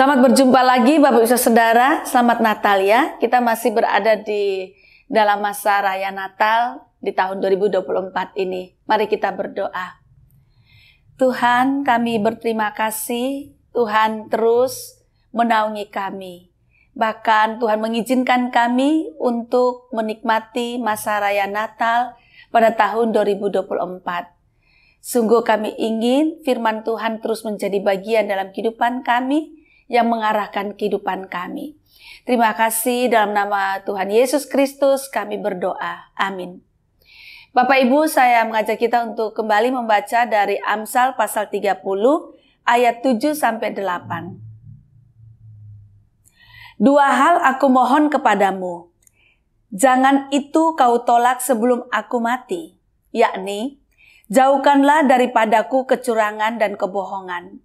Selamat berjumpa lagi Bapak Ibu Saudara, selamat Natal ya. Kita masih berada di dalam masa Raya Natal di tahun 2024 ini. Mari kita berdoa. Tuhan, kami berterima kasih, Tuhan terus menaungi kami. Bahkan Tuhan mengizinkan kami untuk menikmati masa Raya Natal pada tahun 2024. Sungguh kami ingin firman Tuhan terus menjadi bagian dalam kehidupan kami, yang mengarahkan kehidupan kami. Terima kasih dalam nama Tuhan Yesus Kristus kami berdoa. Amin. Bapak Ibu, saya mengajak kita untuk kembali membaca dari Amsal pasal 30 ayat 7-8. Dua hal aku mohon kepadamu. Jangan itu kau tolak sebelum aku mati, yakni jauhkanlah daripadaku kecurangan dan kebohongan.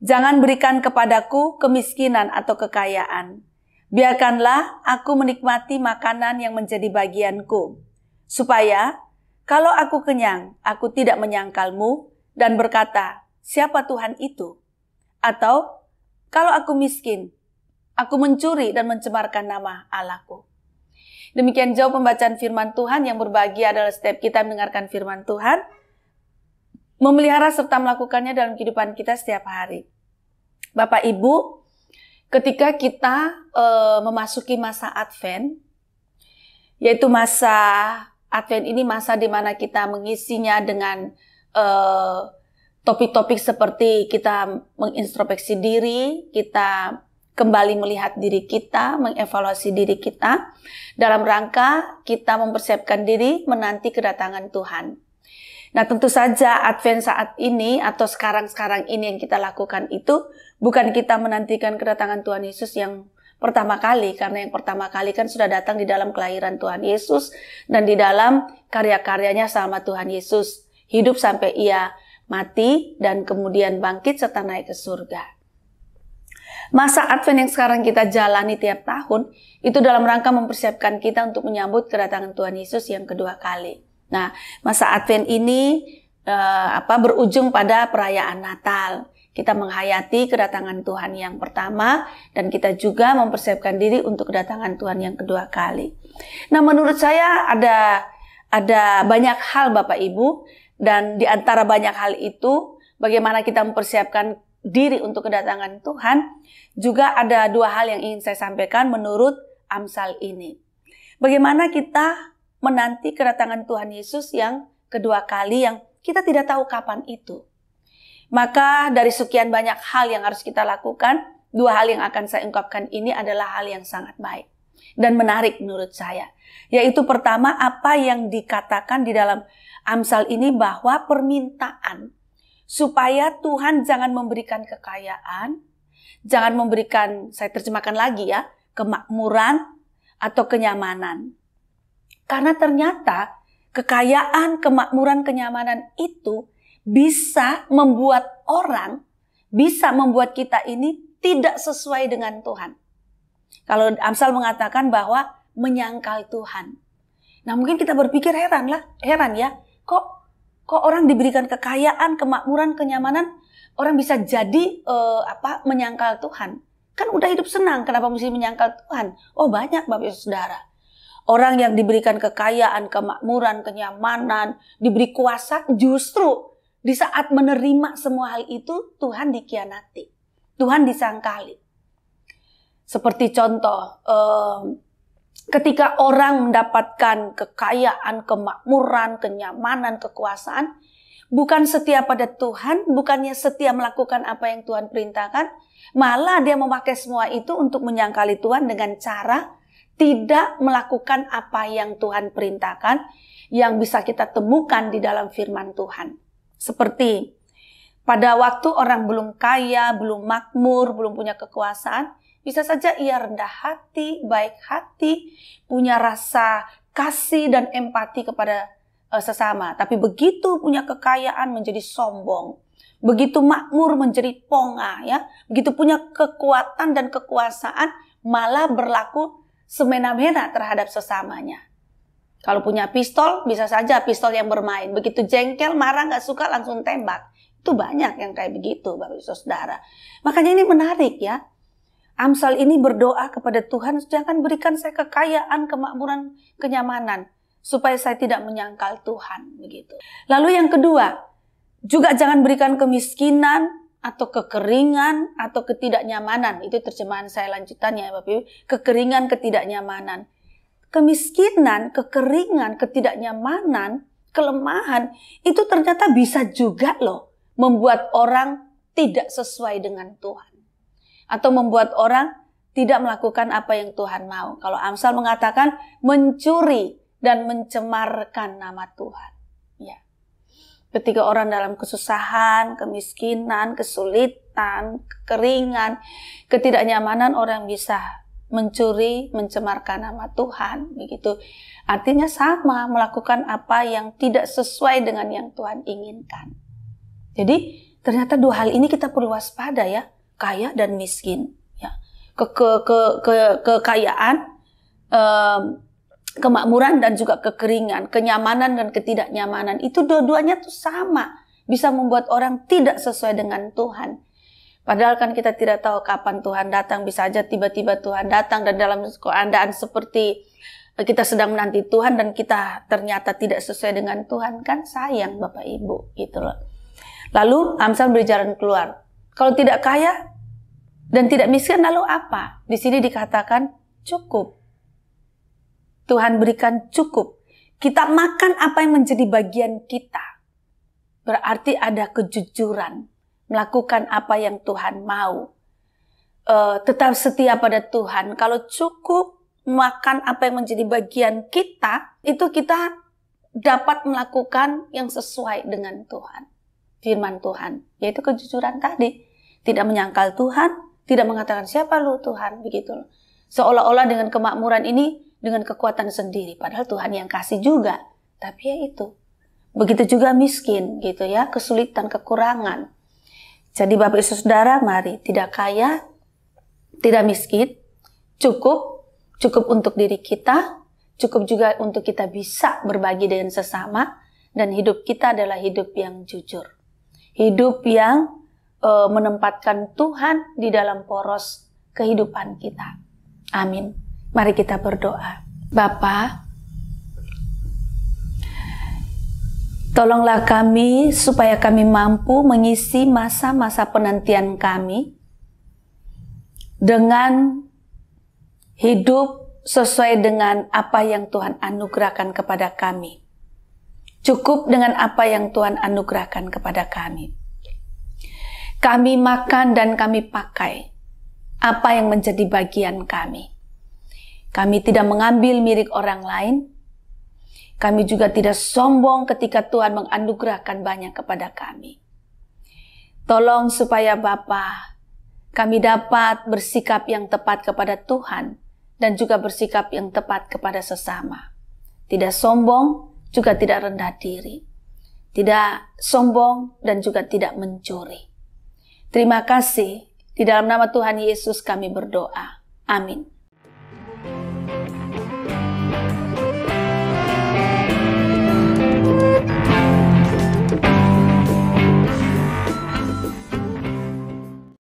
Jangan berikan kepadaku kemiskinan atau kekayaan. Biarkanlah aku menikmati makanan yang menjadi bagianku. Supaya kalau aku kenyang, aku tidak menyangkalmu dan berkata, siapa Tuhan itu? Atau kalau aku miskin, aku mencuri dan mencemarkan nama Allahku. Demikian jauh pembacaan firman Tuhan. Yang berbahagia adalah setiap kita mendengarkan firman Tuhan, memelihara serta melakukannya dalam kehidupan kita setiap hari. Bapak Ibu, ketika kita memasuki masa Advent, yaitu masa Advent ini masa di mana kita mengisinya dengan topik-topik seperti kita mengintrospeksi diri, kita kembali melihat diri kita, mengevaluasi diri kita, dalam rangka kita mempersiapkan diri menanti kedatangan Tuhan. Nah, tentu saja Advent saat ini atau sekarang ini yang kita lakukan itu bukan kita menantikan kedatangan Tuhan Yesus yang pertama kali, karena yang pertama kali kan sudah datang di dalam kelahiran Tuhan Yesus dan di dalam karya-karyanya selama Tuhan Yesus hidup sampai ia mati dan kemudian bangkit serta naik ke surga. Masa Advent yang sekarang kita jalani tiap tahun itu dalam rangka mempersiapkan kita untuk menyambut kedatangan Tuhan Yesus yang kedua kali. Nah, masa Advent ini berujung pada perayaan Natal. Kita menghayati kedatangan Tuhan yang pertama dan kita juga mempersiapkan diri untuk kedatangan Tuhan yang kedua kali. Nah, menurut saya ada banyak hal Bapak Ibu, dan di antara banyak hal itu bagaimana kita mempersiapkan diri untuk kedatangan Tuhan, juga ada dua hal yang ingin saya sampaikan menurut Amsal ini. Bagaimana kita menanti kedatangan Tuhan Yesus yang kedua kali yang kita tidak tahu kapan itu. Maka dari sekian banyak hal yang harus kita lakukan, dua hal yang akan saya ungkapkan ini adalah hal yang sangat baik dan menarik menurut saya. Yaitu pertama, apa yang dikatakan di dalam Amsal ini bahwa permintaan supaya Tuhan jangan memberikan kekayaan, jangan memberikan, saya terjemahkan lagi ya, kemakmuran atau kenyamanan. Karena ternyata kekayaan, kemakmuran, kenyamanan itu bisa membuat orang, bisa membuat kita ini tidak sesuai dengan Tuhan. Kalau Amsal mengatakan bahwa menyangkal Tuhan. Nah, mungkin kita berpikir heran ya, kok orang diberikan kekayaan, kemakmuran, kenyamanan, orang bisa jadi menyangkal Tuhan. Kan udah hidup senang, kenapa mesti menyangkal Tuhan? Oh, banyak Bapak Ibu Saudara. Orang yang diberikan kekayaan, kemakmuran, kenyamanan, diberi kuasa, justru di saat menerima semua hal itu, Tuhan dikhianati. Tuhan disangkali. Seperti contoh, ketika orang mendapatkan kekayaan, kemakmuran, kenyamanan, kekuasaan, bukan setia pada Tuhan, bukannya setia melakukan apa yang Tuhan perintahkan, malah dia memakai semua itu untuk menyangkali Tuhan dengan cara tidak melakukan apa yang Tuhan perintahkan, yang bisa kita temukan di dalam firman Tuhan. Seperti pada waktu orang belum kaya, belum makmur, belum punya kekuasaan, bisa saja ia rendah hati, baik hati, punya rasa kasih dan empati kepada sesama. Tapi begitu punya kekayaan menjadi sombong, begitu makmur menjadi pongah, ya, begitu punya kekuatan dan kekuasaan malah berlaku semena-mena terhadap sesamanya. Kalau punya pistol, bisa saja pistol yang bermain. Begitu jengkel, marah, gak suka, langsung tembak. Itu banyak yang kayak begitu, Bapak Ibu Saudara. Makanya ini menarik ya. Amsal ini berdoa kepada Tuhan, jangan berikan saya kekayaan, kemakmuran, kenyamanan, supaya saya tidak menyangkal Tuhan. Begitu. Lalu yang kedua, juga jangan berikan kemiskinan, atau kekeringan, atau ketidaknyamanan. Itu terjemahan saya lanjutannya, Bapak Ibu. Kekeringan, ketidaknyamanan. Kemiskinan, kekeringan, ketidaknyamanan, kelemahan, itu ternyata bisa juga loh membuat orang tidak sesuai dengan Tuhan. Atau membuat orang tidak melakukan apa yang Tuhan mau. Kalau Amsal mengatakan mencuri dan mencemarkan nama Tuhan. Ya. Ketika orang dalam kesusahan, kemiskinan, kesulitan, kekeringan, ketidaknyamanan, orang bisa mencuri, mencemarkan nama Tuhan. Begitu. Artinya sama, melakukan apa yang tidak sesuai dengan yang Tuhan inginkan. Jadi ternyata dua hal ini kita perlu waspada ya, kaya dan miskin. Ya. Kekayaan, kemakmuran dan juga kekeringan, kenyamanan dan ketidaknyamanan, itu dua-duanya tuh sama, bisa membuat orang tidak sesuai dengan Tuhan. Padahal kan kita tidak tahu kapan Tuhan datang, bisa aja tiba-tiba Tuhan datang dan dalam keadaan seperti kita sedang menanti Tuhan dan kita ternyata tidak sesuai dengan Tuhan, kan sayang Bapak Ibu gitu loh. Lalu Amsal beri jalan keluar. Kalau tidak kaya dan tidak miskin lalu apa? Di sini dikatakan cukup. Tuhan berikan cukup. Kita makan apa yang menjadi bagian kita. Berarti ada kejujuran, melakukan apa yang Tuhan mau. Tetap setia pada Tuhan. Kalau cukup makan apa yang menjadi bagian kita, itu kita dapat melakukan yang sesuai dengan Tuhan. Firman Tuhan, yaitu kejujuran tadi. Tidak menyangkal Tuhan, tidak mengatakan siapa lu Tuhan, begitu. Seolah-olah dengan kemakmuran ini, dengan kekuatan sendiri. Padahal Tuhan yang kasih juga. Tapi ya itu. Begitu juga miskin, gitu ya, kesulitan, kekurangan. Jadi Bapak Ibu Saudara, mari tidak kaya, tidak miskin, cukup untuk diri kita, cukup juga untuk kita bisa berbagi dengan sesama, dan hidup kita adalah hidup yang jujur. Hidup yang menempatkan Tuhan di dalam poros kehidupan kita. Amin. Mari kita berdoa. Bapa, tolonglah kami supaya kami mampu mengisi masa-masa penantian kami dengan hidup sesuai dengan apa yang Tuhan anugerahkan kepada kami. Cukup dengan apa yang Tuhan anugerahkan kepada kami. Kami makan dan kami pakai apa yang menjadi bagian kami. Kami tidak mengambil milik orang lain. Kami juga tidak sombong ketika Tuhan menganugerahkan banyak kepada kami. Tolong supaya Bapa, kami dapat bersikap yang tepat kepada Tuhan dan juga bersikap yang tepat kepada sesama. Tidak sombong, juga tidak rendah diri. Tidak sombong dan juga tidak mencuri. Terima kasih. Di dalam nama Tuhan Yesus kami berdoa. Amin.